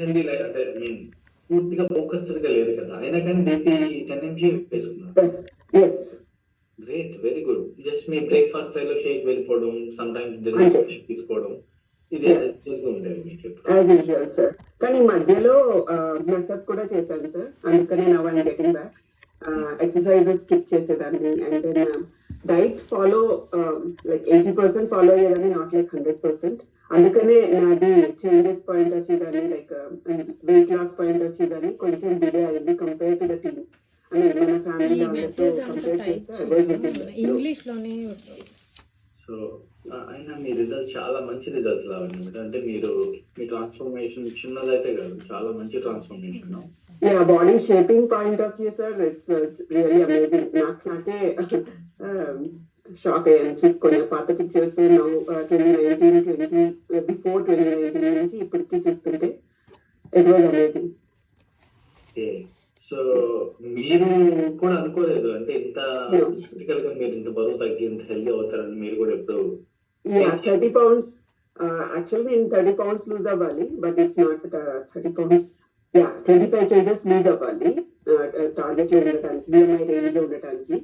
Healthy life అంటే I mean పూర్తిగా focused గా లేదు కదా, అయినా కానీ బీపీ 10 ఎంజీ వేసుకున్నారు. Yes, great, very good. Just మీ బ్రేక్ఫాస్ట్ స్టైల్లో షేక్ వెళ్ళిపోవడం, సమ్ టైమ్స్ అంతే. షేక్ తీసుకోవడం, ఇది Yeah. చేస్తూ ఉండేది మీకు ఎప్పుడు? As usual sir. కానీ మధ్యలో మెసప్ కూడా చేశాను సార్, అందుకనే now I'm getting back. Exercises skip చేసేదాన్ని, and then diet follow like 80% follow అయ్యేదాన్ని, నాట్ లైక్ 100%. అందుకనే నాది చేంజెస్ పాయింట్ ఆఫ్ వ్యూ కానీ, like weight loss point of view కానీ కొంచెం డిలే అయింది compare to the team. I mean మన family వాళ్ళతో కంపేర్ చేస్తే I was little slow. English లోనే సో అయినా మీ రిజల్ట్స్ చాలా మంచి రిజల్ట్స్ లావన్నమాట. అంటే మీరు మీ ట్రాన్స్ఫర్మేషన్ చిన్నదైతే కాదు, చాలా మంచి transformation. Yeah, body shaping point of view sir, it's was really amazing. నాకే షాక్ అయ్యాను చూసుకొని పాత పిక్చర్స్ 2019 బిఫోర్ 2019 నుంచి ఇప్పటికీ చూస్తుంటే ఇట్ వాజ్ అమేజింగ్. సో మీరు కూడా అనుకోలేదు అంటే ఇంత క్రిటికల్ గా మీరు ఇంత బరువు తగ్గి ఇంత హెల్దీ అవుతారని మీరు కూడా ఎప్పుడు? Yeah, 30 pounds. యాక్చువల్లీ నేను 30 pounds లూజ్ అవ్వాలి, but it's not 30 pounds. Yeah, 25 kgs lose అవ్వాలి టార్గెట్ లో ఉండటానికి, బిఎంఐ రేంజ్ లో ఉండటానికి.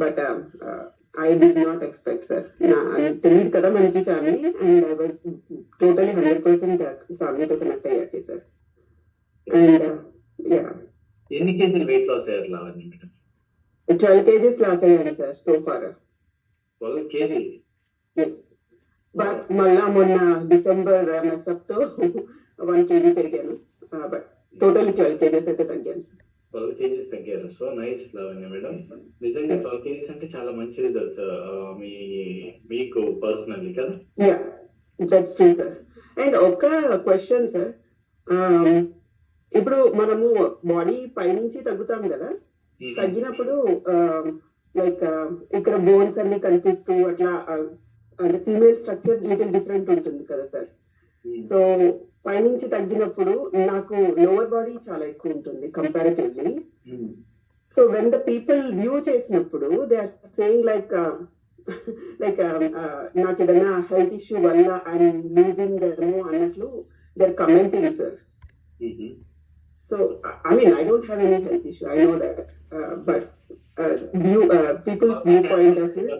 But I did not expect sir. తెలియదు కదా మనకి family, and I was totally 100% ఫ్యామిలీతో కనెక్ట్ అయ్యాకే సార్. అండ్ యా, ఎన్ని కేజీలు వెయిట్ లాస్ అయ్యారు లావణ్య మేడం? 12 kgs లాస్ అయ్యాను sir so far. 12 kg? Yes, but మళ్ళా మొన్న డిసెంబర్ మెసప్ తో 1 kg పెరిగాను, బట్ టోటల్ 12 kgs అయితే తగ్గాను సార్. 12 kgs తగ్గారు. So nice Lavanya madam. నిజంగా 12 kgs అంటే చాలా మంచి రిజల్ట్స్ మీకు పర్సనల్లీ కదా? Yeah, that's true sir. And ఒక క్వశ్చన్ సార్, ఇప్పుడు మనము బాడీ పైనుంచి తగ్గుతాం కదా, తగ్గినప్పుడు లైక్ ఇక్కడ బోన్స్ అన్ని కనిపిస్తూ అట్లా, అంటే ఫీమేల్ స్ట్రక్చర్ లిటిల్ డిఫరెంట్ ఉంటుంది కదా సార్. సో పైనుంచి తగ్గినప్పుడు నాకు లోవర్ బాడీ చాలా ఎక్కువ ఉంటుంది comparatively. So when the people view చేసినప్పుడు they are saying like like నాకు ఏదైనా హెల్త్ ఇష్యూ వల్ల ఐఎమ్ లూజింగ్ అన్నట్లు they are commenting sir. So, I mean, I don't have any health issue. I know that. But people's viewpoint of it.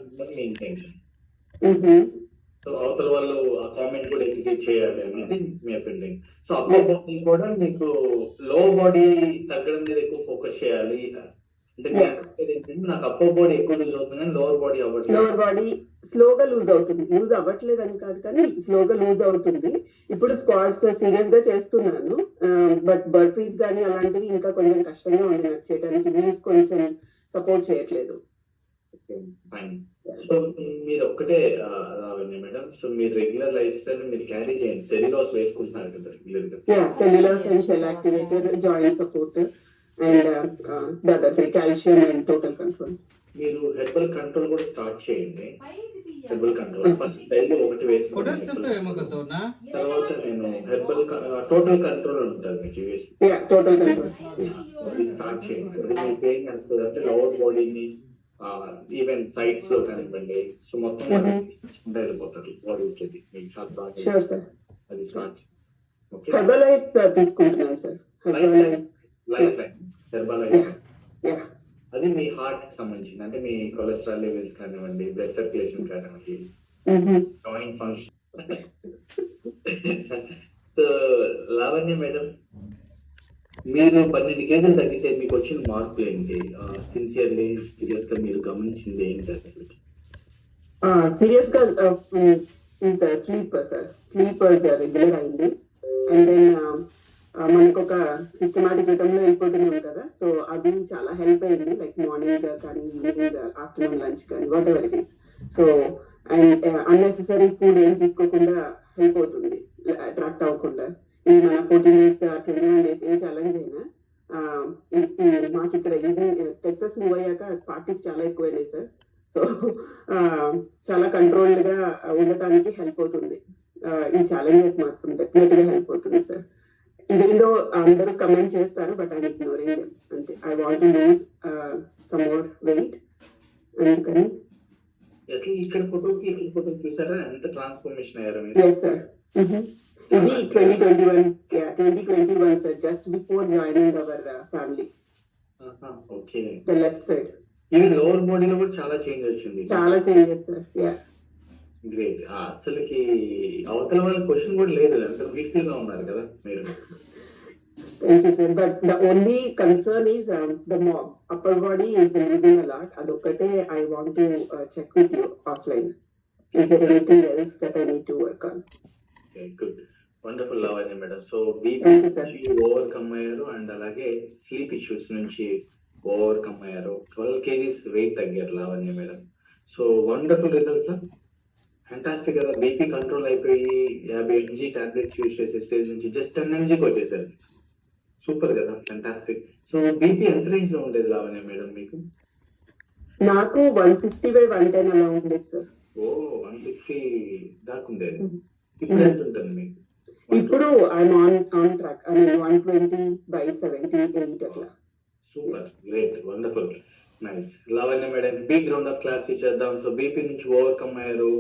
So అవతల వాళ్ళు ఆ comment కూడా execute చేయాలి అనేది మీ ఒపీనియన్. సో అప్పర్ బాడీ కూడా మీకు లో బాడీ తగ్గడం మీద ఎక్కువ ఫోకస్ చేయాలి అంటే నాకు అప్పర్ బాడీ ఎక్కువ లూజ్ అవుతుంది కానీ లోవర్ బాడీ అవ్వట్లేదు. లోవర్ బాడీ స్లోగా లూజ్ అవుతుంది, లూజ్ అవ్వట్లేదు అని కాదు కానీ స్లోగా లూజ్ అవుతుంది. ఇప్పుడు స్క్వాట్స్ సీరియస్ గా చేస్తున్నాను, బట్ బర్పీస్ కానీ అలాంటివి ఇంకా కొంచెం కష్టంగా ఉంది నాకు చేయడానికి, నీస్ కొంచెం సపోర్ట్ చేయట్లేదు. సో మీరు ఒక్కటే మేడం, సో మీరు రెగ్యులర్ లైఫ్ స్టైల్ మీరు క్యారీ చేయండి. సెల్యులాస్ వేసుకుంటున్నారు కదా రెగ్యులర్ గా? Yeah, cellulose and cell activator, joint support, and the other three, calcium and total control. మీరు హెర్బల్ కంట్రోల్ కూడా స్టార్ట్ చేయండి. హెర్బల్ కంట్రోల్ ఫస్ట్ డైలీ ఒకటి వేసుకోండి. తర్వాత నేను హెర్బల్ టోటల్ కంట్రోల్ ఉంటుంది మీకు వేసి టోటల్ కంట్రోల్ స్టార్ట్ చేయండి. అది మీకు ఏం కనుకోదు అంటే లోవర్ బాడీని ఈవెన్ సైడ్స్ లో కానివ్వండి, సో మొత్తం వెళ్ళిపోతారు బాడీ వచ్చేది మీకు చాలా బాగా. షూర్ సార్, అది స్టార్ట్. ఓకే, హెర్బల్ లైఫ్ తీసుకుంటున్నాను sir. Herbal life herbal life అది మీ హార్ట్ కి సంబంధించింది. అంటే మీ కొలెస్ట్రాల్ లెవెల్స్ కానివ్వండి, బ్లడ్ సర్క్యులేషన్ కానివ్వండి, joint function. So Lavanya madam, మీరు 12 కేజీలు తగ్గితే మీకు వచ్చిన మార్పులు ఏంటి? సిన్సియర్లీ సీరియస్ గా మీరు గమనించింది ఏంటి అసలు? సీరియస్ గా స్లీప్ సార్, స్లీప్ రెగ్యులర్ అయింది. అండ్ దెన్ మనకు ఒక సిస్టమాటిక్ రిటర్న్ లో వెళ్ళిపోతున్నాం కదా, సో అది చాలా హెల్ప్ అయింది. లైక్ మార్నింగ్ కానీ ఈవినింగ్, ఆఫ్టర్నూన్ లంచ్ కానీ, what ever it is. So and unnecessary food ఏం తీసుకోకుండా హెల్ప్ అవుతుంది, అట్రాక్ట్ అవ్వకుండా. ఇది మన 14 days 21 days ఏ ఛాలెంజ్ అయినా, మాకు ఇక్కడ ఈవినింగ్ టెక్సస్ మూవ్ అయ్యాక పార్టీస్ చాలా ఎక్కువైనాయి సార్. సో చాలా కంట్రోల్డ్ గా ఉండటానికి హెల్ప్ అవుతుంది ఈ ఛాలెంజెస్, మాత్రం డెఫినెట్ గా హెల్ప్ అవుతుంది సార్. ఇదేందో అందరూ కమెంట్ చేస్తారు, బట్ ఐ ఇగ్నోరింగ్ దెమ్. అంతే, I want to lose some more weight. అందుకని ఇక్కడ ఫోటోకి ఇక్కడ ఫోటో చూసారా ఎంత ట్రాన్స్ఫర్మేషన్ అయ్యారు? ఎస్ సార్, ఇది 2021 sir, just before joining our family. Okay. The left side ఇది లోవర్ బాడీలో కూడా చాలా చేంజ్ వచ్చింది. చాలా చేంజెస్ సార్. Yeah, great. అసలుకి అవతల వాళ్ళ క్వశ్చన్ కూడా లేదు, అంత బ్యూటిఫుల్ గా ఉన్నారు కదా మీరు. Thank you sir. But the only concern is the upper body is losing a lot. అదొక్కటే I want to check with you offline. Is there anything else that I need to work on? Okay, good. Wonderful Lavanya madam. So Thank you, sir. BP overcome అయ్యారు and అలాగే sleep issues నుంచి overcome అయ్యారు. 12 kgs weight తగ్గారు Lavanya madam. So wonderful results sir, fantastic కదా. BP control అయిపోయి 50 mg tablets use చేసే stage నుంచి just 10 mgకి వచ్చేసారు. సూపర్ కదా, ఫ్యాంటాస్టిక్. సో బీపీ ఎంత రేంజ్ లో ఉండేది లావణ్య మేడం మీకు? నాకు 160/110 అలా ఉండేది సార్. ఓ 160 దాకా ఉండేది. ఇప్పుడు ఎంత ఉంటుంది మీకు? ఇప్పుడు I'm on track. I mean 120/78 అట్లా. Super, great, wonderful, nice. Lavanya madam big round of class ఇచ్చేద్దాం. సో బీపీ నుంచి ఓవర్కమ్ అయ్యారు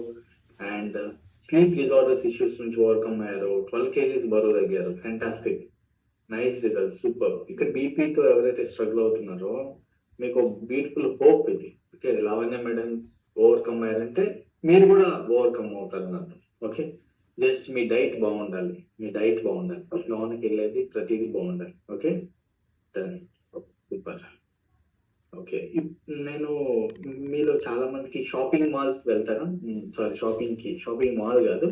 అండ్ స్లీప్ డిజార్డర్స్ ఇష్యూస్ నుంచి ఓవర్కమ్ అయ్యారు. 12 kgs బరువు తగ్గారు. Fantastic, nice result, super. ఇక్కడ బీపీతో ఎవరైతే స్ట్రగుల్ అవుతున్నారో మీకు బ్యూటిఫుల్ హోప్ ఇది. ఓకే, లావణ్య మేడం ఓవర్కమ్ అయ్యారంటే మీరు కూడా ఓవర్కమ్ అవుతారని అర్థం. ఓకే, జస్ట్ మీ డైట్ బాగుండాలి, మీ డైట్ బాగుండాలి, లోనికి వెళ్ళేది ప్రతిదీ బాగుండాలి. Okay, super. ఓకే, నేను మీలో చాలా మందికి షాపింగ్ మాల్స్ వెళ్తారా? సారీ, షాపింగ్ మాల్ కాదు,